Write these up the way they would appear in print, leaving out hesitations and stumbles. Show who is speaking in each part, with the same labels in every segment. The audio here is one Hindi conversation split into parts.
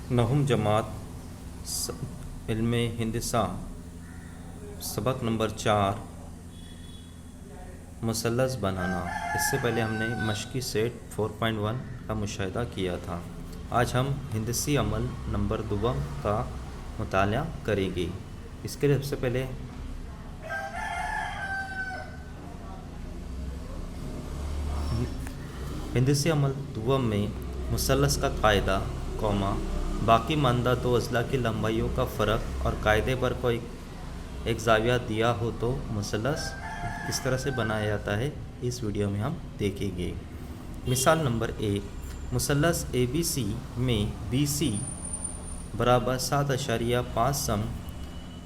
Speaker 1: नहुम जमात इल्मे हिंदसा सबक नंबर 4 मुसल्लस बनाना। इससे पहले हमने मश्की सेट 4.1 का मुशाहिदा किया था। आज हम हिंदसी अमल नंबर 2 का मुताला करेंगे। इसके लिए सबसे पहले हिंदसी अमल 2 में मुसल्लस का कायदा कौमा बाकी मानदा दो अज़ला की लंबाइयों का फ़र्क और कायदे पर कोई एक ज़ाविया दिया हो तो मुसल्लस किस तरह से बनाया जाता है इस वीडियो में हम देखेंगे। मिसाल नंबर 1, मुसल्लस ABC में BC बराबर 7.5 सम,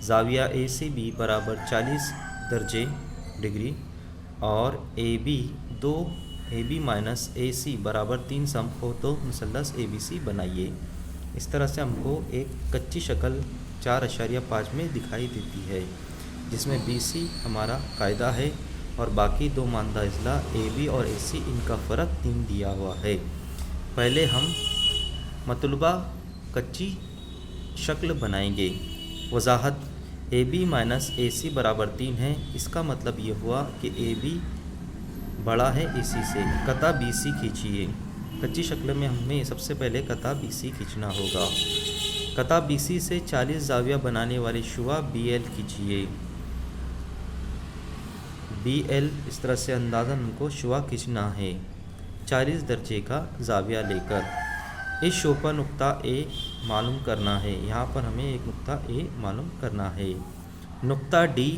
Speaker 1: ज़ाविया ACB बराबर 40 दर्जे डिग्री और AB 2 AB माइनस AC बराबर 3 सम हो तो मुसल्लस ABC बनाइए। इस तरह से हमको एक कच्ची शक्ल 4.5 में दिखाई देती है, जिसमें BC हमारा कायदा है और बाकी दो मानदा अज़ला AB और AC इनका फ़र्क 3 दिया हुआ है। पहले हम मतलूबा कच्ची शक्ल बनाएंगे। वजाहत AB माइनस AC बराबर 3 है। इसका मतलब ये हुआ कि AB बड़ा है AC से। कता BC खींचिए। कच्ची शक्ल में हमें सबसे पहले कता BC खींचना होगा। कता BC से 40 ज़ाविया बनाने वाली शुआ BL खींचिए। BL इस तरह से अंदाज़ा हमको शुआ खींचना है 40 दर्जे का ज़ाविया लेकर। इस शो पर नुक्ता A मालूम करना है। यहाँ पर हमें एक नुक्ता A मालूम करना है। नुक्ता D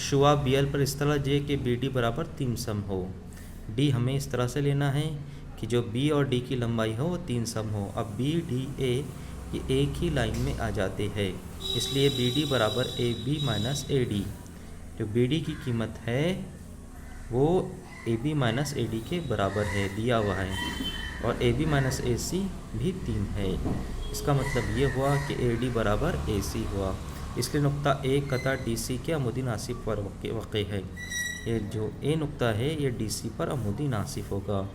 Speaker 1: शुआ BL पर इस तरह जे कि BD बराबर 3 सम हो। D हमें इस तरह से लेना है कि जो B और D की लंबाई हो वो 3 सम हो। अब BDA ये एक ही लाइन में आ जाते हैं, इसलिए BD बराबर AB माइनस AD। जो BD की कीमत है वो AB माइनस AD के बराबर है, दिया हुआ है, और AB माइनस AC भी 3 है। इसका मतलब ये हुआ कि AD बराबर AC हुआ। इसलिए नुक्ता A कता DC के अमुदी नासिब पर वाक़ई है। ये जो A नुक्ता है ये DC पर अमुदी नासिब होगा।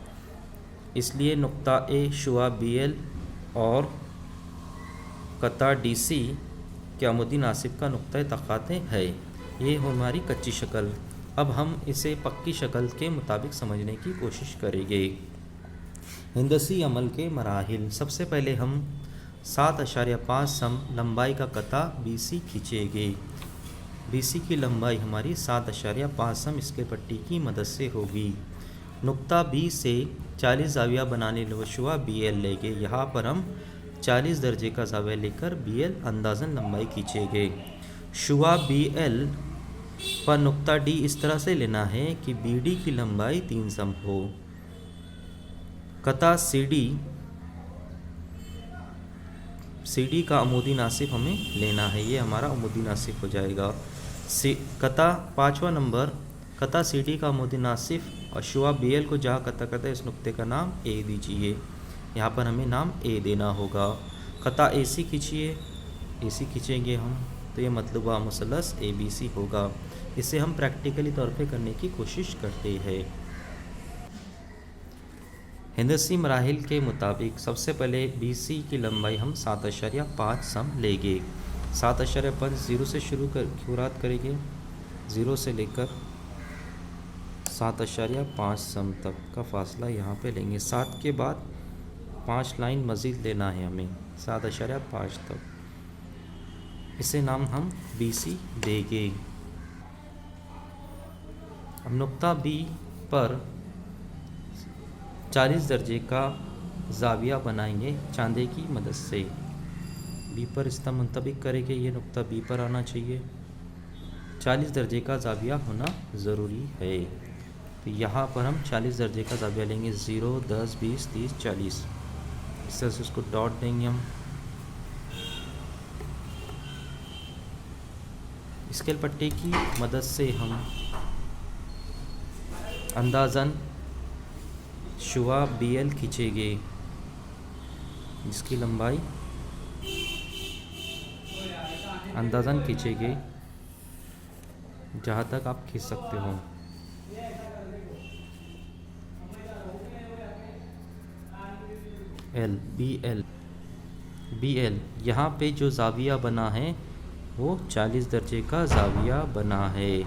Speaker 1: इसलिए नुक्ता A शुआ BL और कता DC के अमुदी नासिब का नुक्ता तक़ाते है। ये हमारी कच्ची शक्ल। अब हम इसे पक्की शक्ल के मुताबिक समझने की कोशिश करेंगे। हिंदसी अमल के मराहिल। सबसे पहले हम 7.5 सम लंबाई का कता BC खींचेंगे। BC की लंबाई हमारी 7.5 सम इसके पट्टी की मदद से होगी। नुक्ता B से 40 ज़ाविया बनाने शुआ BL लेंगे। यहाँ पर हम 40 दर्जे का ज़ाविया लेकर BL अंदाज़न लंबाई खींचेंगे। शुआ BL पर नुक्ता D इस तरह से लेना है कि BD की लंबाई 3 सम हो। कता CD का अमूदी नासिब हमें लेना है। ये हमारा अमूदी नासिब हो जाएगा। कता 5वां नंबर कता CD का अमूदी नासिब और शुआ BL को जहाँ कता करता है इस नुक्ते का नाम A दीजिए। यहाँ पर हमें नाम A देना होगा। कता AC खींचिए। AC खींचेंगे हम तो ये मतलूबा मुसल्लस ABC होगा। इसे हम प्रैक्टिकली तौर पे करने की कोशिश करते हैं। हिंदसी मराहिल के मुताबिक सबसे पहले BC की लंबाई हम 7.5 सम लेंगे। 7.5 ज़ीरो से शुरुआत करेंगे, ज़ीरो से लेकर 7.5 सम तक का फासला यहाँ पे लेंगे। 7 के बाद 5 लाइन मज़ीद लेना है हमें 7.5 तक। इसे नाम हम BC देंगे। अब नुक्ता B पर 40 दर्जे का ज़ाविया बनाएंगे चांदे की मदद से। B पर इसका मुंतबिक करेंगे। ये नुक्ता B पर आना चाहिए। 40 दर्जे का ज़ाविया होना ज़रूरी है। तो यहाँ पर हम 40 दर्जे का ज़ाविया लेंगे। 0, 10, 20, 30, 40 इस तरह से उसको डॉट देंगे हम। स्केल पट्टी की मदद से हम अंदाज़न शुआ BL खींचेंगे, जिसकी लंबाई अंदाज़न खींचेंगे जहाँ तक आप खींच सकते हो। BL बी एल, यहाँ पे जो ज़ाविया बना है वो 40 दर्जे का ज़ाविया बना है।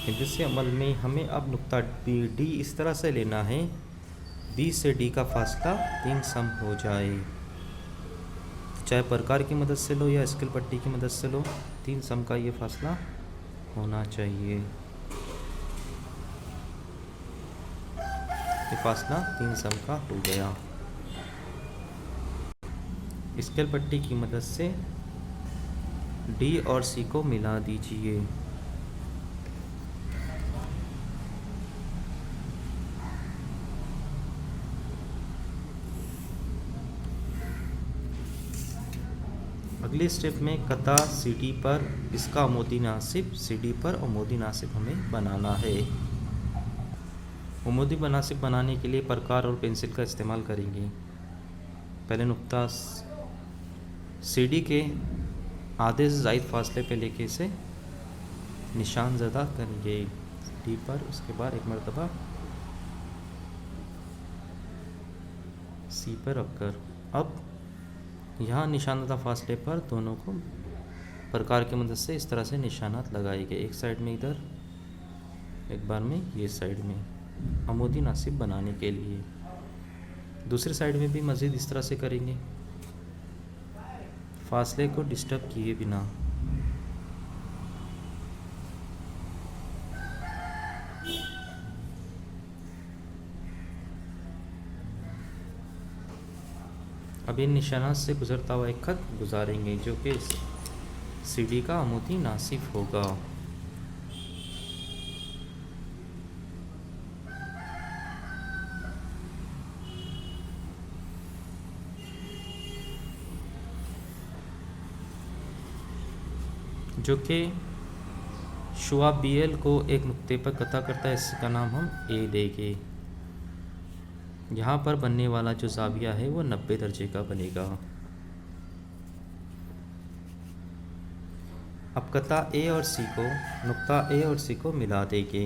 Speaker 1: इस अमल में हमें अब नुक्ता बी डी इस तरह से लेना है, बी से डी का फासला 3 सम हो जाए। चाहे प्रकार की मदद से लो या स्केल पट्टी की मदद से लो, 3 सम का ये फासला होना चाहिए। ये फासला 3 सम का हो गया। स्केल पट्टी की मदद से डी और सी को मिला दीजिए। अगले स्टेप में कता सी डी पर इसका अमोदी नासिब सी डी पर अमोदी नासिब हमें बनाना है। अमोदी नासिब बनाने के लिए प्रकार और पेंसिल का इस्तेमाल करेंगे। पहले नुक्ता सी डी के आधे से ज़ायद फासले पे लेके इसे निशान ज़दा करेंगे डी पर, उसके बाद एक मरतबा सी पर रखकर अब यहाँ निशानदा फासले पर दोनों को प्रकार की मदद से इस तरह से निशानात लगाएंगे, एक साइड में इधर, एक बार में ये साइड में, अमोदी नासिब बनाने के लिए। दूसरी साइड में भी मज़ीद इस तरह से करेंगे, फासले को डिस्टर्ब किए बिना। अब इन निशानात से गुजरता हुआ एक खत गुजारेंगे जो कि सी डी का अमोदी नासिब होगा। जो कि शुआ बी एल को एक नुक्ते पर कता करता है, इसका नाम हम ए देंगे। यहाँ पर बनने वाला जो ज़ाविया है वो 90 दर्जे का बनेगा। अब कता ए और सी को, नुक्ता ए और सी को मिला देंगे।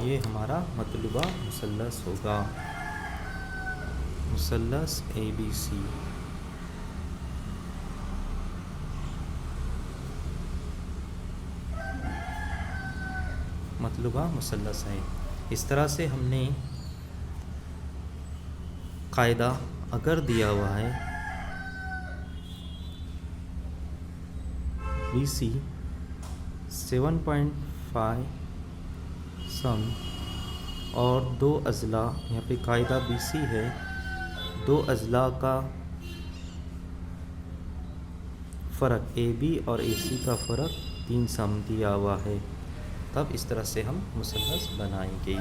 Speaker 1: ये हमारा मतलूबा मुसल्लस होगा, मुसल्लस ए बी सी। मतलूबा मुसल्लस है। इस तरह से हमने कायदा अगर दिया हुआ है बी सी 7.5 सम और 2 अज़ला, यहाँ पे कायदा बी सी है, 2 अज़ला का फ़र्क ए बी और ए सी का फ़र्क 3 सम दिया हुआ है, तब इस तरह से हम मुसल्लस बनाएंगे।